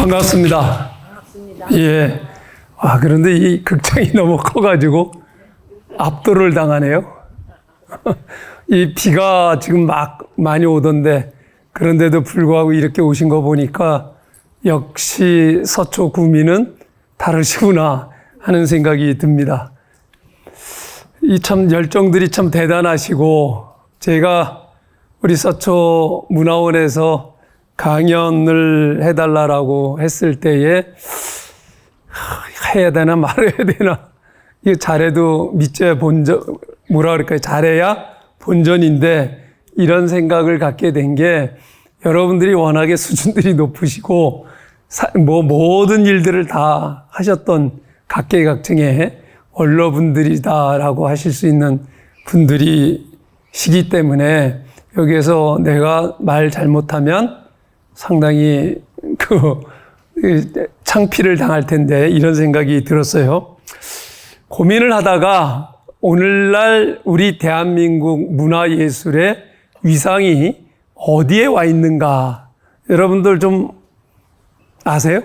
반갑습니다. 반갑습니다. 예. 그런데 이 극장이 너무 커가지고 압도를 당하네요. 이 비가 지금 막 많이 오던데, 그런데도 불구하고 이렇게 오신 거 보니까 역시 서초 구민은 다르시구나 하는 생각이 듭니다. 이 참 열정들이 참 대단하시고, 제가 우리 서초 문화원에서 강연을 해달라고 했을 때에 해야 되나 말아야 되나, 이거 잘해도 밑에 본전, 뭐라 그럴까요? 잘해야 본전인데, 이런 생각을 갖게 된 게 여러분들이 워낙에 수준들이 높으시고 모든 일들을 다 하셨던 각계각층의 원로분들이다라고 하실 수 있는 분들이시기 때문에, 여기에서 내가 말 잘못하면 상당히 창피를 당할 텐데, 이런 생각이 들었어요. 고민을 하다가 오늘날 우리 대한민국 문화예술의 위상이 어디에 와 있는가, 여러분들 좀 아세요?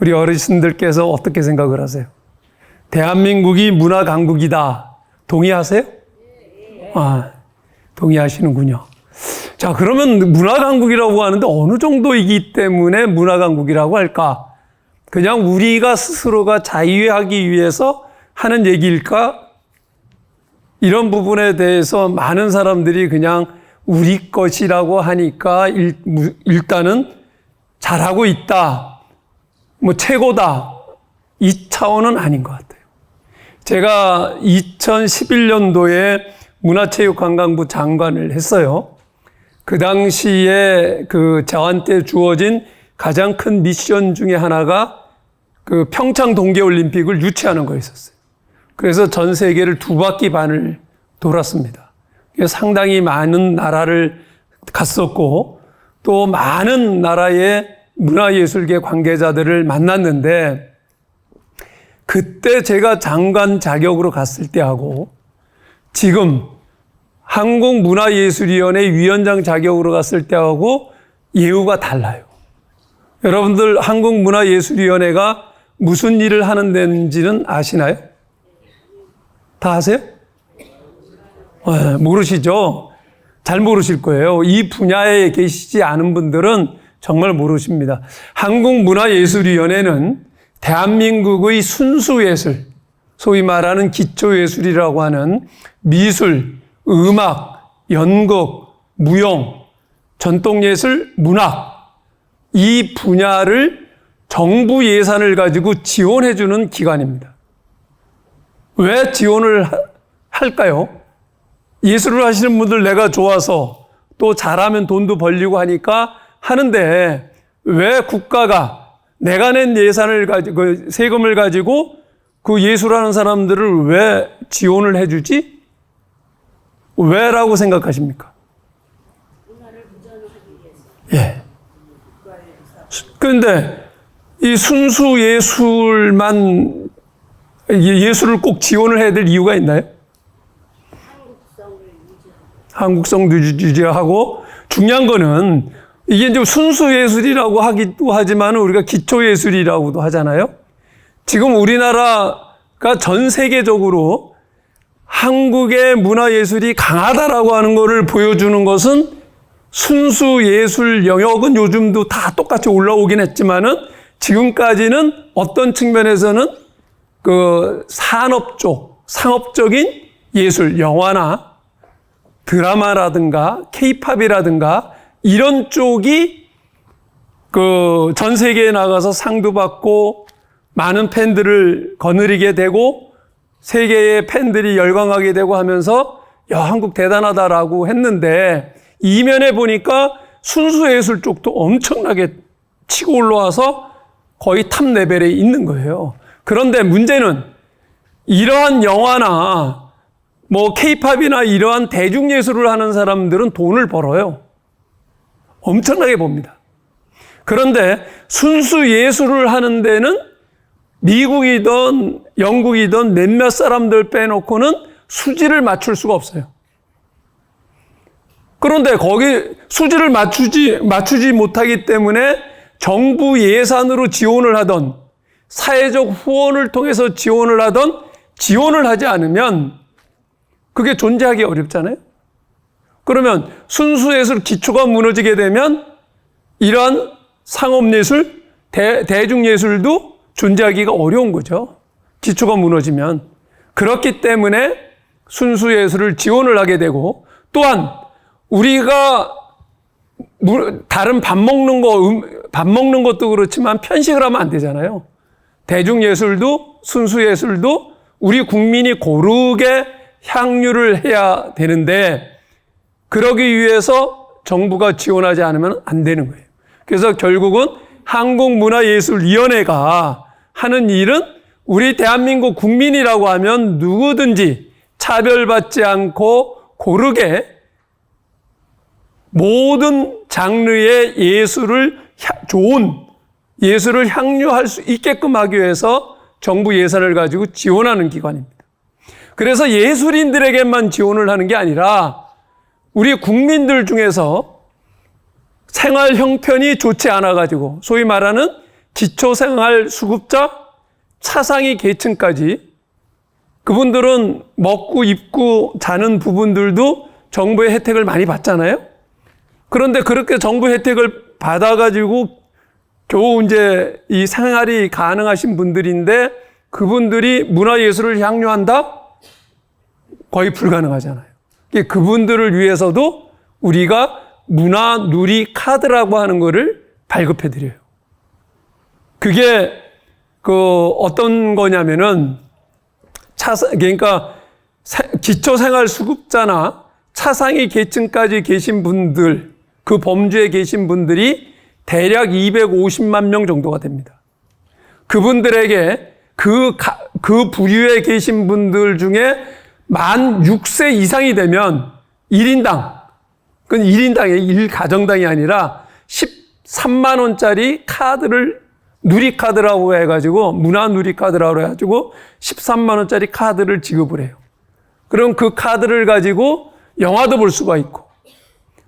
우리 어르신들께서 어떻게 생각을 하세요? 대한민국이 문화 강국이다. 동의하세요? 동의하시는군요. 자, 그러면 문화 강국이라고 하는데 어느 정도이기 때문에 문화 강국이라고 할까? 그냥 우리가 스스로가 자유하기 위해서 하는 얘기일까? 이런 부분에 대해서 많은 사람들이 그냥 우리 것이라고 하니까 일단은 잘하고 있다, 최고다, 이 차원은 아닌 것 같아요. 제가 2011년도에 문화체육관광부 장관을 했어요. 그 당시에 저한테 주어진 가장 큰 미션 중에 하나가 평창 동계올림픽을 유치하는 거였었어요. 그래서 전 세계를 2바퀴 반을 돌았습니다. 상당히 많은 나라를 갔었고, 또 많은 나라의 문화예술계 관계자들을 만났는데, 그때 제가 장관 자격으로 갔을 때하고 지금 한국문화예술위원회 위원장 자격으로 갔을 때하고 예우가 달라요. 여러분들 한국문화예술위원회가 무슨 일을 하는 데인지는 아시나요? 다 아세요? 모르시죠? 잘 모르실 거예요. 이 분야에 계시지 않은 분들은 정말 모르십니다. 한국문화예술위원회는 대한민국의 순수예술, 소위 말하는 기초예술이라고 하는 미술, 음악, 연극, 무용, 전통예술, 문학, 이 분야를 정부 예산을 가지고 지원해주는 기관입니다. 왜 지원을 할까요? 예술을 하시는 분들 내가 좋아서 또 잘하면 돈도 벌리고 하니까 하는데, 왜 국가가 내가 낸 예산을 가지고, 세금을 가지고 그 예술하는 사람들을 왜 지원을 해주지? 왜라고 생각하십니까? 예. 그런데 이 순수 예술만, 예술을 꼭 지원을 해야 될 이유가 있나요? 한국성도 유지하고, 중요한 거는 이게 이제 순수 예술이라고 하기도 하지만 우리가 기초 예술이라고도 하잖아요. 지금 우리나라가 전 세계적으로 한국의 문화예술이 강하다라고 하는 것을 보여주는 것은, 순수 예술 영역은 요즘도 다 똑같이 올라오긴 했지만은 지금까지는 어떤 측면에서는 산업 쪽, 상업적인 예술, 영화나 드라마라든가 케이팝이라든가 이런 쪽이 전 세계에 나가서 상도 받고 많은 팬들을 거느리게 되고 세계의 팬들이 열광하게 되고 하면서, 야, 한국 대단하다라고 했는데, 이면에 보니까 순수예술 쪽도 엄청나게 치고 올라와서 거의 탑 레벨에 있는 거예요. 그런데 문제는 이러한 영화나 케이팝이나 이러한 대중예술을 하는 사람들은 돈을 벌어요. 엄청나게 봅니다. 그런데 순수 예술을 하는 데는 미국이든 영국이든 몇몇 사람들 빼놓고는 수지를 맞출 수가 없어요. 그런데 거기 수지를 맞추지 못하기 때문에 정부 예산으로 지원을 하던 사회적 후원을 통해서 지원을 하던 지원을 하지 않으면 그게 존재하기 어렵잖아요. 그러면 순수예술 기초가 무너지게 되면 이러한 상업예술, 대중예술도 존재하기가 어려운 거죠. 기초가 무너지면. 그렇기 때문에 순수예술을 지원을 하게 되고, 또한 우리가 다른 밥 먹는 것도 그렇지만 편식을 하면 안 되잖아요. 대중예술도 순수예술도 우리 국민이 고르게 향유를 해야 되는데, 그러기 위해서 정부가 지원하지 않으면 안 되는 거예요. 그래서 결국은 한국문화예술위원회가 하는 일은 우리 대한민국 국민이라고 하면 누구든지 차별받지 않고 고르게 모든 장르의 좋은 예술을 향유할 수 있게끔 하기 위해서 정부 예산을 가지고 지원하는 기관입니다. 그래서 예술인들에게만 지원을 하는 게 아니라 우리 국민들 중에서 생활 형편이 좋지 않아 가지고 소위 말하는 기초생활 수급자, 차상위 계층까지 그분들은 먹고 입고 자는 부분들도 정부의 혜택을 많이 받잖아요. 그런데 그렇게 정부 혜택을 받아가지고 겨우 이제 이 생활이 가능하신 분들인데 그분들이 문화예술을 향유한다? 거의 불가능하잖아요. 그분들을 위해서도 우리가 문화 누리 카드라고 하는 거를 발급해 드려요. 그게 어떤 거냐면은 그러니까 기초생활수급자나 차상위 계층까지 계신 분들, 그 범주에 계신 분들이 대략 250만 명 정도가 됩니다. 그분들에게 그 부류에 계신 분들 중에 만 6세 이상이 되면 1인당, 그건 1인당의 1가정당이 아니라 13만 원짜리 카드를 누리카드라고 해가지고 문화 누리카드라고 해가지고 13만 원짜리 카드를 지급을 해요. 그럼 그 카드를 가지고 영화도 볼 수가 있고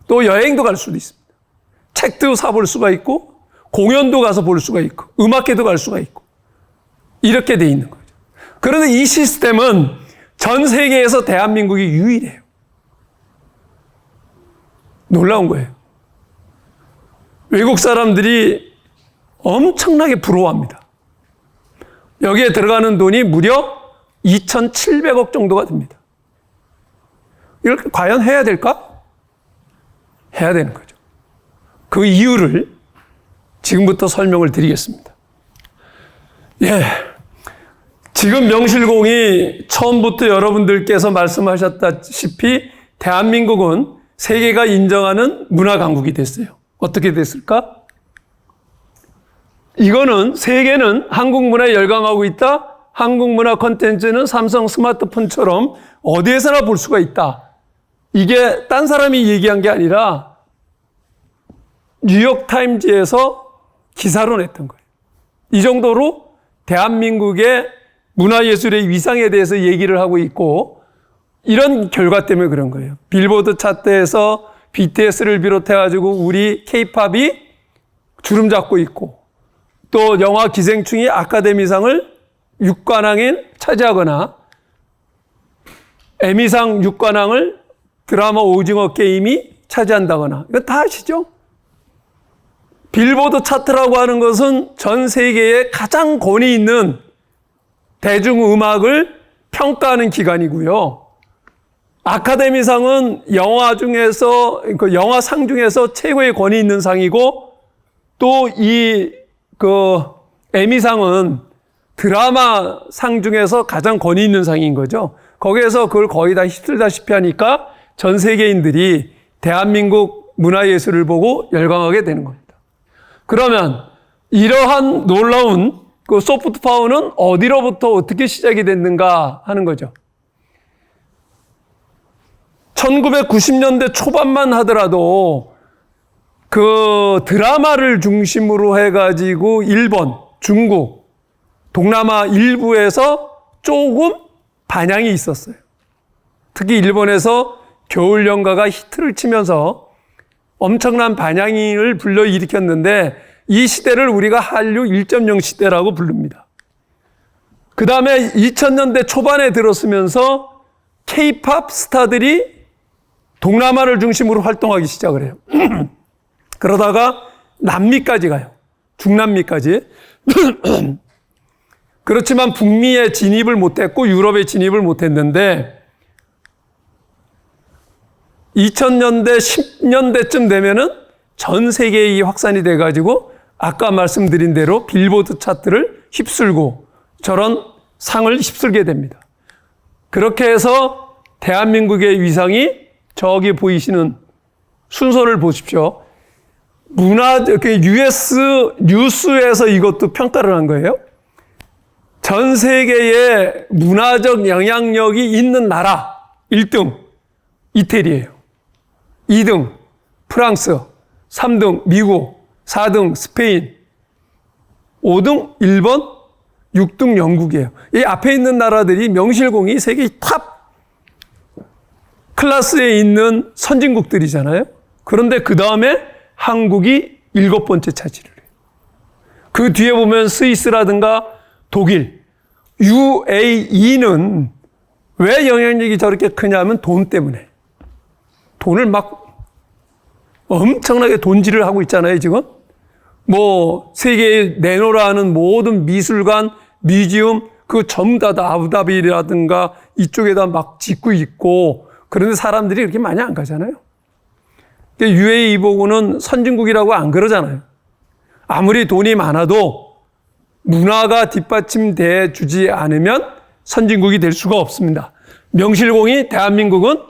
또 여행도 갈 수도 있습니다. 책도 사볼 수가 있고 공연도 가서 볼 수가 있고 음악회도 갈 수가 있고 이렇게 돼 있는 거죠. 그런데 이 시스템은 전 세계에서 대한민국이 유일해요. 놀라운 거예요. 외국 사람들이 엄청나게 부러워합니다. 여기에 들어가는 돈이 무려 2,700억 정도가 됩니다. 이렇게 과연 해야 될까? 해야 되는 거죠. 그 이유를 지금부터 설명을 드리겠습니다. 예. 지금 명실공히 처음부터 여러분들께서 말씀하셨다시피 대한민국은 세계가 인정하는 문화 강국이 됐어요. 어떻게 됐을까? 이거는 세계는 한국 문화에 열광하고 있다. 한국 문화 콘텐츠는 삼성 스마트폰처럼 어디에서나 볼 수가 있다. 이게 딴 사람이 얘기한 게 아니라 뉴욕타임즈에서 기사로 냈던 거예요. 이 정도로 대한민국의 문화예술의 위상에 대해서 얘기를 하고 있고 이런 결과 때문에 그런 거예요. 빌보드 차트에서 BTS를 비롯해가지고 우리 K-팝이 주름 잡고 있고 또 영화 기생충이 아카데미상을 6관왕에 차지하거나 에미상 6관왕을 드라마 오징어 게임이 차지한다거나 이거 다 아시죠? 빌보드 차트라고 하는 것은 전 세계에 가장 권위 있는 대중음악을 평가하는 기관이고요. 아카데미상은 영화상 중에서 최고의 권위 있는 상이고 또 에미상은 드라마 상 중에서 가장 권위 있는 상인 거죠. 거기에서 그걸 거의 다 휩쓸다시피 하니까 전 세계인들이 대한민국 문화예술을 보고 열광하게 되는 겁니다. 그러면 이러한 놀라운 그 소프트 파워는 어디로부터 어떻게 시작이 됐는가 하는 거죠. 1990년대 초반만 하더라도 그 드라마를 중심으로 해가지고 일본, 중국, 동남아 일부에서 조금 반향이 있었어요. 특히 일본에서 겨울연가가 히트를 치면서 엄청난 반향을 불러일으켰는데 이 시대를 우리가 한류 1.0 시대라고 부릅니다. 그 다음에 2000년대 초반에 들었으면서 K-팝 스타들이 동남아를 중심으로 활동하기 시작을 해요. 그러다가 남미까지 가요. 중남미까지. 그렇지만 북미에 진입을 못했고 유럽에 진입을 못했는데 2000년대, 10년대쯤 되면은 전 세계에 이 확산이 돼가지고 아까 말씀드린 대로 빌보드 차트를 휩쓸고 저런 상을 휩쓸게 됩니다. 그렇게 해서 대한민국의 위상이 저기 보이시는 순서를 보십시오. US 뉴스에서 이것도 평가를 한 거예요. 전 세계에 문화적 영향력이 있는 나라 1등 이태리예요. 2등 프랑스, 3등 미국, 4등 스페인, 5등 일본, 6등 영국이에요. 이 앞에 있는 나라들이 명실공히 세계 탑 클래스에 있는 선진국들이잖아요. 그런데 그 다음에 한국이 7번째 차지를 해요. 그 뒤에 보면 스위스라든가 독일, UAE는 왜 영향력이 저렇게 크냐면 돈 때문에. 돈을 막 엄청나게 돈질을 하고 있잖아요, 지금. 뭐 세계에 내놓으라는 모든 미술관, 뮤지엄 그 전부 다 아부다비라든가 이쪽에다 막 짓고 있고 그런데 사람들이 그렇게 많이 안 가잖아요. UAE 보고는 선진국이라고 안 그러잖아요. 아무리 돈이 많아도 문화가 뒷받침돼 주지 않으면 선진국이 될 수가 없습니다. 명실공히 대한민국은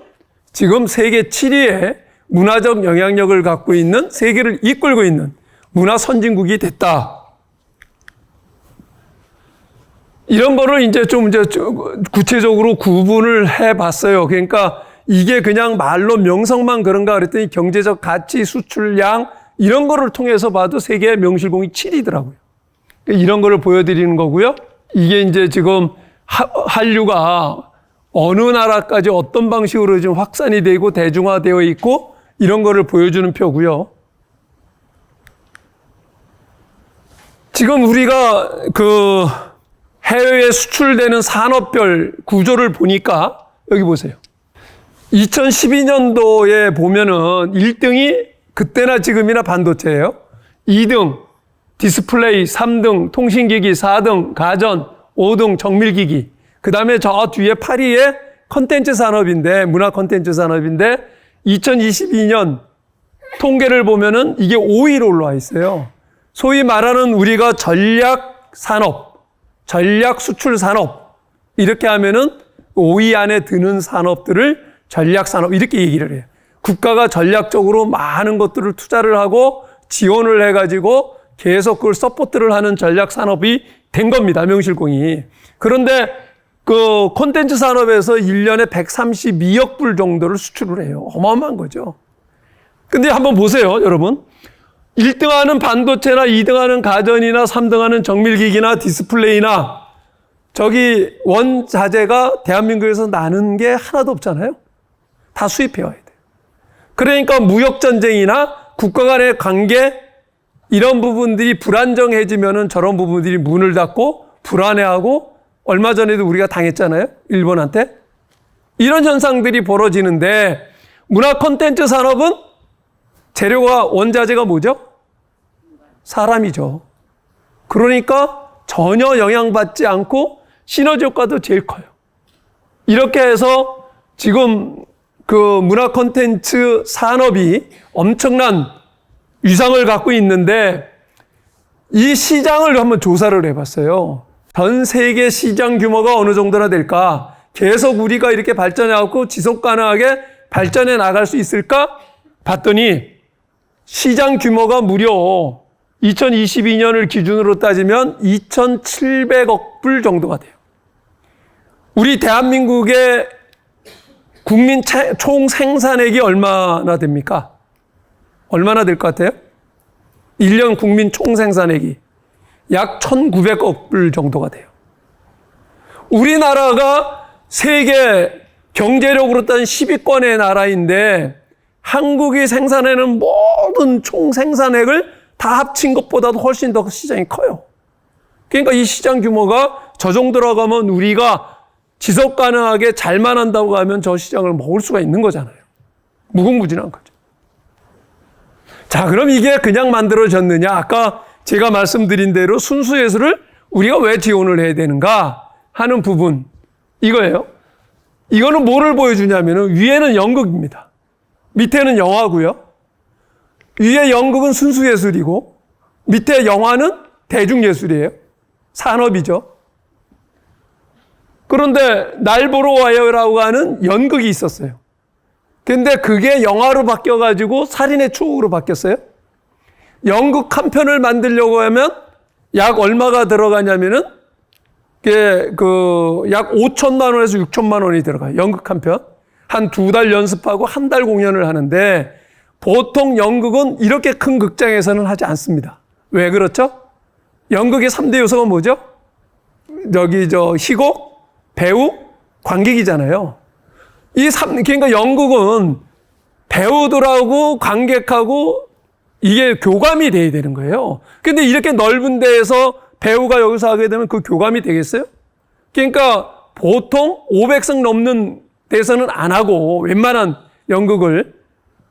지금 세계 7위의 문화적 영향력을 갖고 있는 세계를 이끌고 있는 문화 선진국이 됐다. 이런 거를 이제 구체적으로 구분을 해 봤어요. 그러니까 이게 그냥 말로 명성만 그런가 그랬더니 경제적 가치, 수출량 이런 거를 통해서 봐도 세계 명실공히 7위더라고요. 이런 거를 보여드리는 거고요. 이게 이제 지금 한류가 어느 나라까지 어떤 방식으로 좀 확산이 되고 대중화되어 있고 이런 거를 보여주는 표고요. 지금 우리가 그 해외에 수출되는 산업별 구조를 보니까 여기 보세요. 2012년도에 보면은 1등이 그때나 지금이나 반도체예요. 2등 디스플레이, 3등 통신기기, 4등 가전, 5등 정밀기기. 그 다음에 저 뒤에 8위에 컨텐츠 산업인데, 문화 컨텐츠 산업인데 2022년 통계를 보면은 이게 5위로 올라와 있어요. 소위 말하는 우리가 전략 산업, 전략 수출 산업 이렇게 하면은 5위 안에 드는 산업들을 전략 산업 이렇게 얘기를 해요. 국가가 전략적으로 많은 것들을 투자를 하고 지원을 해가지고 계속 그걸 서포트를 하는 전략 산업이 된 겁니다. 명실공히. 그런데 그 콘텐츠 산업에서 1년에 132억 불 정도를 수출을 해요. 어마어마한 거죠. 근데 한번 보세요, 여러분. 1등하는 반도체나 2등하는 가전이나 3등하는 정밀기기나 디스플레이나 저기 원자재가 대한민국에서 나는 게 하나도 없잖아요. 다 수입해 와야 돼요. 그러니까 무역전쟁이나 국가 간의 관계 이런 부분들이 불안정해지면은 저런 부분들이 문을 닫고 불안해하고 얼마 전에도 우리가 당했잖아요. 일본한테. 이런 현상들이 벌어지는데 문화 콘텐츠 산업은 재료가 원자재가 뭐죠? 사람이죠. 그러니까 전혀 영향받지 않고 시너지 효과도 제일 커요. 이렇게 해서 지금 그 문화 콘텐츠 산업이 엄청난 위상을 갖고 있는데 이 시장을 한번 조사를 해봤어요. 전 세계 시장 규모가 어느 정도나 될까? 계속 우리가 이렇게 발전해갖고 지속 가능하게 발전해 나갈 수 있을까? 봤더니 시장 규모가 무려 2022년을 기준으로 따지면 2,700억 불 정도가 돼요. 우리 대한민국의 국민 총 생산액이 얼마나 됩니까? 얼마나 될 것 같아요? 1년 국민 총 생산액이 약 1,900억 불 정도가 돼요. 우리나라가 세계 경제력으로 따진 10위권의 나라인데 한국이 생산하는 모든 총 생산액을 다 합친 것보다도 훨씬 더 시장이 커요. 그러니까 이 시장 규모가 저 정도라고 하면 우리가 지속 가능하게 잘만 한다고 하면 저 시장을 먹을 수가 있는 거잖아요. 무궁무진한 거죠. 자, 그럼 이게 그냥 만들어졌느냐? 아까 제가 말씀드린 대로 순수예술을 우리가 왜 지원을 해야 되는가 하는 부분, 이거예요. 이거는 뭐를 보여주냐면은 위에는 연극입니다. 밑에는 영화고요. 위에 연극은 순수예술이고 밑에 영화는 대중예술이에요. 산업이죠. 그런데 날 보러 와요라고 하는 연극이 있었어요. 근데 그게 영화로 바뀌어가지고 살인의 추억으로 바뀌었어요. 연극 한 편을 만들려고 하면 약 얼마가 들어가냐면은 약 5천만 원에서 6천만 원이 들어가요. 연극 한 편. 한 2달 연습하고 한 달 공연을 하는데 보통 연극은 이렇게 큰 극장에서는 하지 않습니다. 왜 그렇죠? 연극의 3대 요소가 뭐죠? 희곡, 배우, 관객이잖아요. 그러니까 연극은 배우들하고 관객하고 이게 교감이 돼야 되는 거예요. 근데 이렇게 넓은 데에서 배우가 여기서 하게 되면 그 교감이 되겠어요? 그러니까 보통 500석 넘는 데서는 안 하고 웬만한 연극을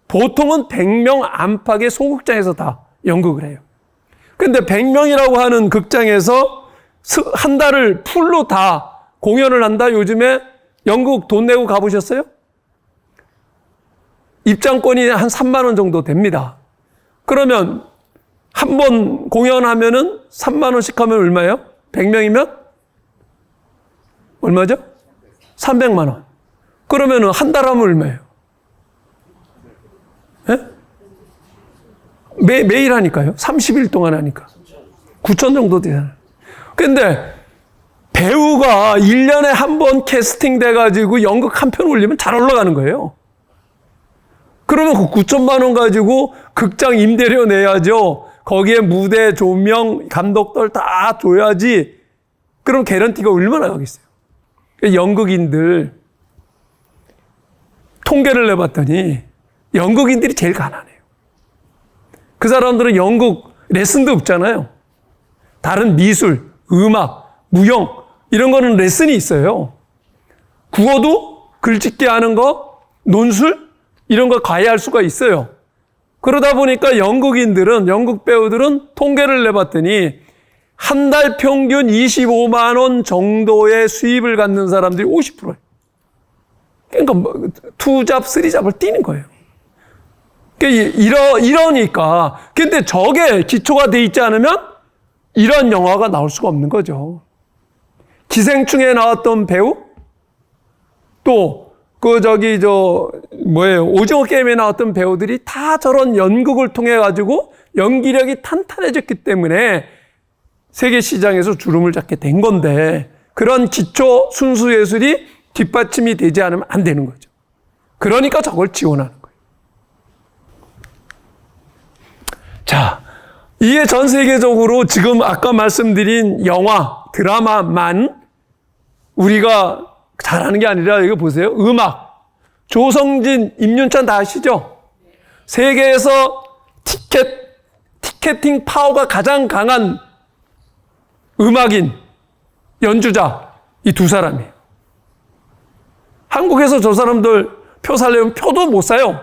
보통은 100명 안팎의 소극장에서 다 연극을 해요. 근데 100명이라고 하는 극장에서 한 달을 풀로 다 공연을 한다? 요즘에 연극 돈 내고 가보셨어요? 입장권이 한 3만 원 정도 됩니다. 그러면 한 번 공연하면은 3만 원씩 하면 얼마예요? 100명이면? 얼마죠? 300만 원. 그러면은 한 달 하면 얼마예요? 예? 매일 하니까요. 30일 동안 하니까. 9천 정도 되잖아요. 근데 배우가 1년에 한 번 캐스팅 돼가지고 연극 한 편 올리면 잘 올라가는 거예요. 그러면 그 9천만 원 가지고 극장 임대료 내야죠. 거기에 무대, 조명, 감독들 다 줘야지. 그럼 개런티가 얼마나 가겠어요? 연극인들 통계를 내봤더니 연극인들이 제일 가난해요. 그 사람들은 연극 레슨도 없잖아요. 다른 미술, 음악, 무용 이런 거는 레슨이 있어요. 국어도 글짓기 하는 거, 논술 이런 거 과외할 수가 있어요. 그러다 보니까 연극 배우들은 통계를 내봤더니 한 달 평균 25만 원 정도의 수입을 갖는 사람들이 50%예요. 그러니까 2잡, 3잡을 뛰는 거예요. 이러니까. 근데 저게 기초가 돼 있지 않으면 이런 영화가 나올 수가 없는 거죠. 기생충에 나왔던 배우? 또, 오징어 게임에 나왔던 배우들이 다 저런 연극을 통해가지고 연기력이 탄탄해졌기 때문에 세계 시장에서 주름을 잡게 된 건데, 그런 기초 순수 예술이 뒷받침이 되지 않으면 안 되는 거죠. 그러니까 저걸 지원하는 거예요. 자, 이게 전 세계적으로 지금 아까 말씀드린 영화, 드라마만 우리가 잘하는 게 아니라 이거 보세요. 음악. 조성진, 임윤찬 다 아시죠? 세계에서 티켓팅 파워가 가장 강한 음악인, 연주자, 이 두 사람이에요. 한국에서 저 사람들 표 살려면 표도 못 사요.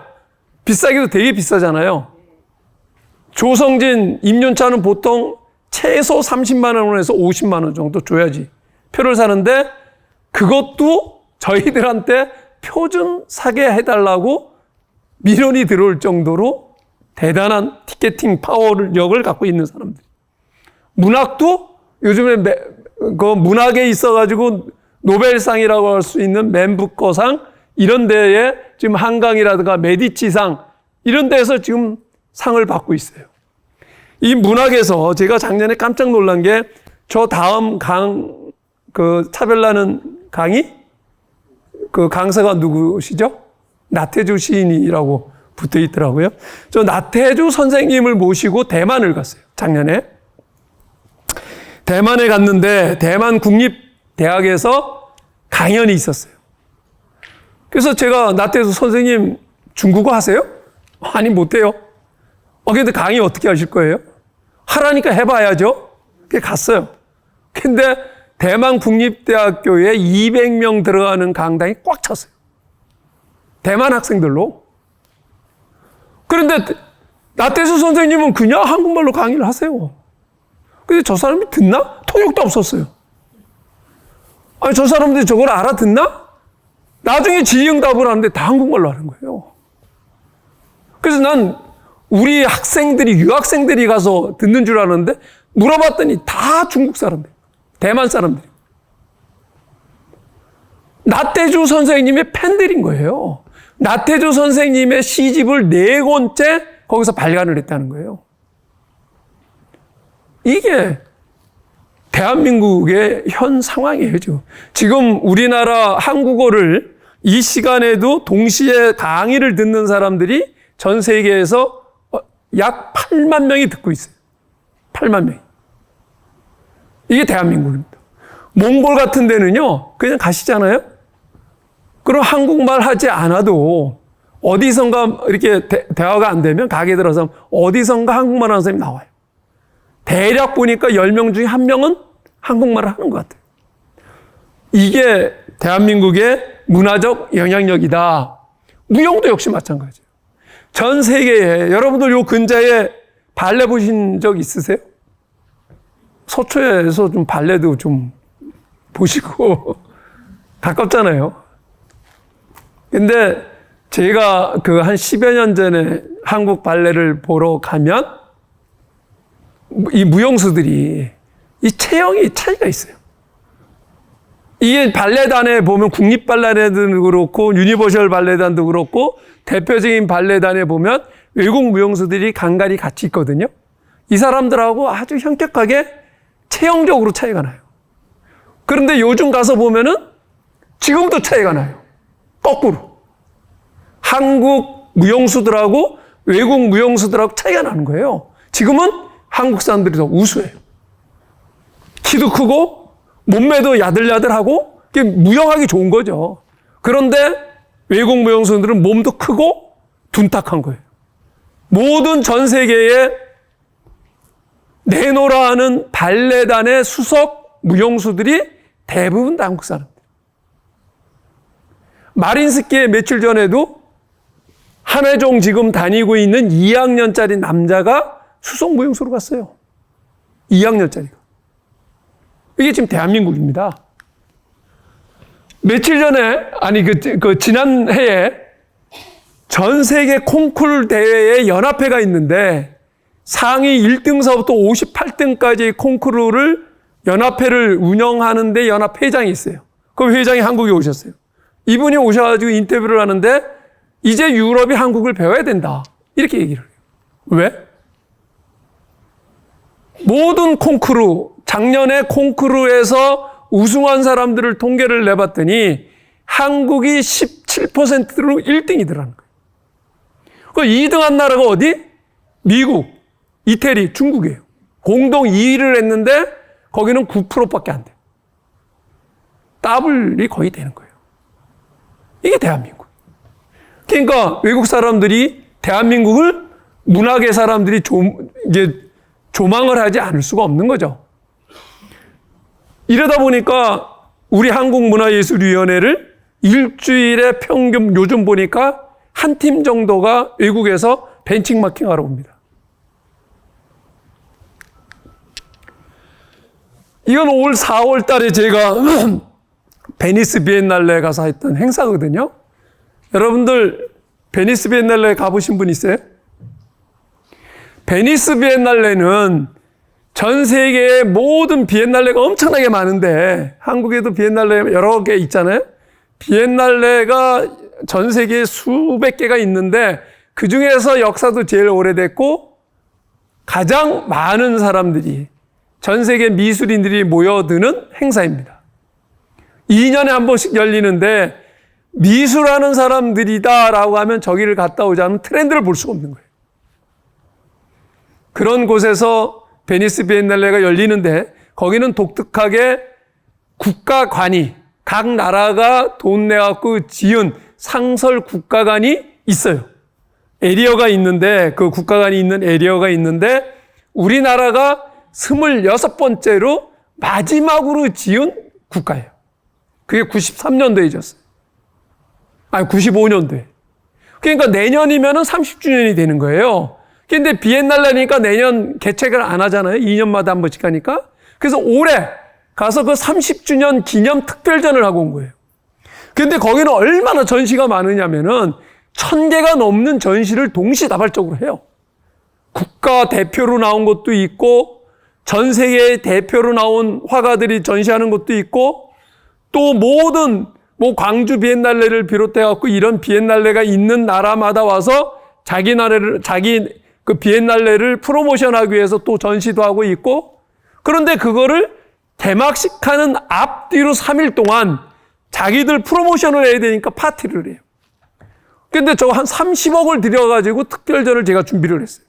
비싸기도 되게 비싸잖아요. 조성진, 임윤찬은 보통 최소 30만 원에서 50만 원 정도 줘야지 표를 사는데 그것도 저희들한테 표 좀 사게 해달라고 민원이 들어올 정도로 대단한 티켓팅 파워력을 갖고 있는 사람들. 문학도 요즘에 그 문학에 있어가지고 노벨상이라고 할 수 있는 맨부커상 이런 데에 지금 한강이라든가 메디치상 이런 데에서 지금 상을 받고 있어요. 이 문학에서 제가 작년에 깜짝 놀란 게 저 다음 차별나는 강의? 그 강사가 누구시죠? 나태주 시인이라고 붙어 있더라고요. 저 나태주 선생님을 모시고 대만을 갔어요. 작년에. 대만에 갔는데 대만 국립대학에서 강연이 있었어요. 그래서 제가 나태주 선생님 중국어 하세요? 아니 못해요. 근데 강의 어떻게 하실 거예요? 하라니까 해봐야죠. 그게 갔어요. 근데 대만 국립대학교에 200명 들어가는 강당이 꽉 찼어요. 대만 학생들로. 그런데 나태주 선생님은 그냥 한국말로 강의를 하세요. 근데 저 사람이 듣나? 통역도 없었어요. 아니, 저 사람들이 저걸 알아듣나? 나중에 질의응답을 하는데 다 한국말로 하는 거예요. 그래서 난 우리 학생들이, 유학생들이 가서 듣는 줄 아는데 물어봤더니 다 중국 사람들, 대만 사람들. 나태주 선생님의 팬들인 거예요. 나태주 선생님의 시집을 4권째 거기서 발간을 했다는 거예요. 이게 대한민국의 현 상황이에요. 지금 우리나라 한국어를 이 시간에도 동시에 강의를 듣는 사람들이 전 세계에서 약 8만 명이 듣고 있어요. 8만 명이. 이게 대한민국입니다. 몽골 같은 데는요, 그냥 가시잖아요? 그럼 한국말 하지 않아도 어디선가 이렇게 대화가 안 되면 가게 들어서 어디선가 한국말 하는 사람이 나와요. 대략 보니까 10명 중에 1명은 한국말을 하는 것 같아요. 이게 대한민국의 문화적 영향력이다. 무용도 역시 마찬가지예요. 전 세계에 여러분들 요 근자에 발레 보신 적 있으세요? 서초에서 좀 발레도 좀 보시고 가깝잖아요. 근데 제가 그 한 10여 년 전에 한국 발레를 보러 가면 이 무용수들이 이 체형이 차이가 있어요. 이게 발레단에 보면 국립발레단도 그렇고 유니버셜 발레단도 그렇고 대표적인 발레단에 보면 외국 무용수들이 간간히 같이 있거든요. 이 사람들하고 아주 현격하게 체형적으로 차이가 나요. 그런데 요즘 가서 보면은 지금도 차이가 나요. 거꾸로. 한국 무용수들하고 외국 무용수들하고 차이가 나는 거예요. 지금은 한국 사람들이 더 우수해요. 키도 크고 몸매도 야들야들하고 무용하기 좋은 거죠. 그런데 외국 무용수들은 몸도 크고 둔탁한 거예요. 모든 전 세계에 내노라 하는 발레단의 수석 무용수들이 대부분 다 한국 사람들. 마린스키에 며칠 전에도 한혜종 지금 다니고 있는 2학년짜리 남자가 수석 무용수로 갔어요. 2학년짜리가. 이게 지금 대한민국입니다. 며칠 전에, 지난해에 전 세계 콩쿨 대회에 연합회가 있는데 상위 1등서부터 58등까지 콩쿠르를 연합회를 운영하는데 연합회장이 있어요. 그 회장이 한국에 오셨어요. 이분이 오셔가지고 인터뷰를 하는데 이제 유럽이 한국을 배워야 된다. 이렇게 얘기를 해요. 왜? 모든 콩쿠르, 작년에 콩쿠르에서 우승한 사람들을 통계를 내봤더니 한국이 17%로 1등이더라는 거예요. 그 2등한 나라가 어디? 미국, 이태리, 중국이에요. 공동 2위를 했는데 거기는 9%밖에 안 돼요. 더블이 거의 되는 거예요. 이게 대한민국. 그러니까 외국 사람들이 대한민국을 문학의 사람들이 조망을 하지 않을 수가 없는 거죠. 이러다 보니까 우리 한국문화예술위원회를 일주일에 평균 요즘 보니까 한 팀 정도가 외국에서 벤치마킹하러 옵니다. 이건 올 4월 달에 제가 베니스 비엔날레에 가서 했던 행사거든요. 여러분들 베니스 비엔날레 가보신 분 있어요? 베니스 비엔날레는 전 세계의 모든 비엔날레가 엄청나게 많은데 한국에도 비엔날레 여러 개 있잖아요. 비엔날레가 전 세계에 수백 개가 있는데 그중에서 역사도 제일 오래됐고 가장 많은 사람들이 전 세계 미술인들이 모여드는 행사입니다. 2년에 한 번씩 열리는데 미술하는 사람들이다라고 하면 저기를 갔다 오자면 트렌드를 볼 수가 없는 거예요. 그런 곳에서 베니스 비엔날레가 열리는데 거기는 독특하게 국가관이 각 나라가 돈 내갖고 지은 상설 국가관이 있어요. 에리어가 있는데 그 국가관이 있는 에리어가 있는데 우리나라가 26번째로 마지막으로 지은 국가예요. 그게 93년도에 지었어요. 아니, 95년도에. 그러니까 내년이면은 30주년이 되는 거예요. 근데 비엔날레니까 내년 개최를 안 하잖아요. 2년마다 한 번씩 하니까. 그래서 올해 가서 그 30주년 기념 특별전을 하고 온 거예요. 근데 거기는 얼마나 전시가 많으냐면은 1000개가 넘는 전시를 동시다발적으로 해요. 국가 대표로 나온 것도 있고, 전 세계의 대표로 나온 화가들이 전시하는 것도 있고, 또 모든 광주 비엔날레를 비롯해갖고 이런 비엔날레가 있는 나라마다 와서 자기 그 비엔날레를 프로모션하기 위해서 또 전시도 하고 있고, 그런데 그거를 개막식하는 앞뒤로 3일 동안 자기들 프로모션을 해야 되니까 파티를 해요. 근데 저 한 30억을 들여가지고 특별전을 제가 준비를 했어요.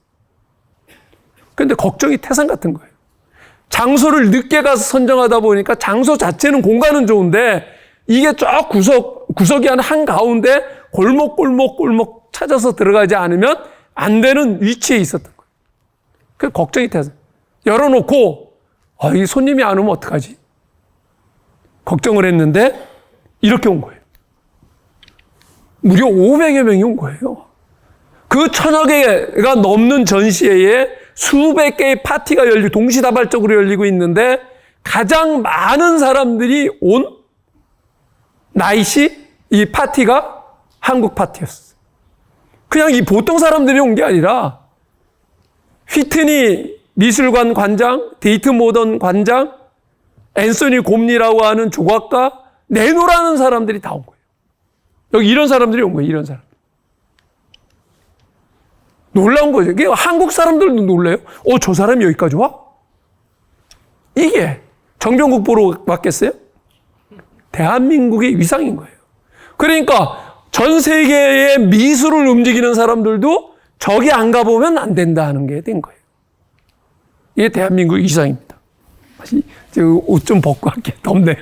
근데 걱정이 태산 같은 거예요. 장소를 늦게 가서 선정하다 보니까 장소 자체는 공간은 좋은데 이게 쫙 구석이 한가운데 골목 찾아서 들어가지 않으면 안 되는 위치에 있었던 거예요. 그 걱정이 태산. 열어놓고 이 손님이 안 오면 어떡하지? 걱정을 했는데 이렇게 온 거예요. 무려 500여 명이 온 거예요. 그 1000여 개가 넘는 전시회에 수백 개의 파티가 동시다발적으로 열리고 있는데 가장 많은 사람들이 온 나이시 이 파티가 한국 파티였어요. 그냥 이 보통 사람들이 온 게 아니라 휘트니 미술관 관장, 데이트 모던 관장, 앤서니 곰니라고 하는 조각가, 내노라는 사람들이 다 온 거예요. 여기 이런 사람들이 온 거예요. 이런 사람. 놀라운 거죠. 이게 한국 사람들도 놀래요. 저 사람이 여기까지 와? 이게 정병국 보러 왔겠어요? 대한민국의 위상인 거예요. 그러니까 전 세계의 미술을 움직이는 사람들도 저기 안 가보면 안 된다 하는 게 된 거예요. 이게 대한민국의 위상입니다. 옷 좀 벗고 할게요. 덥네요.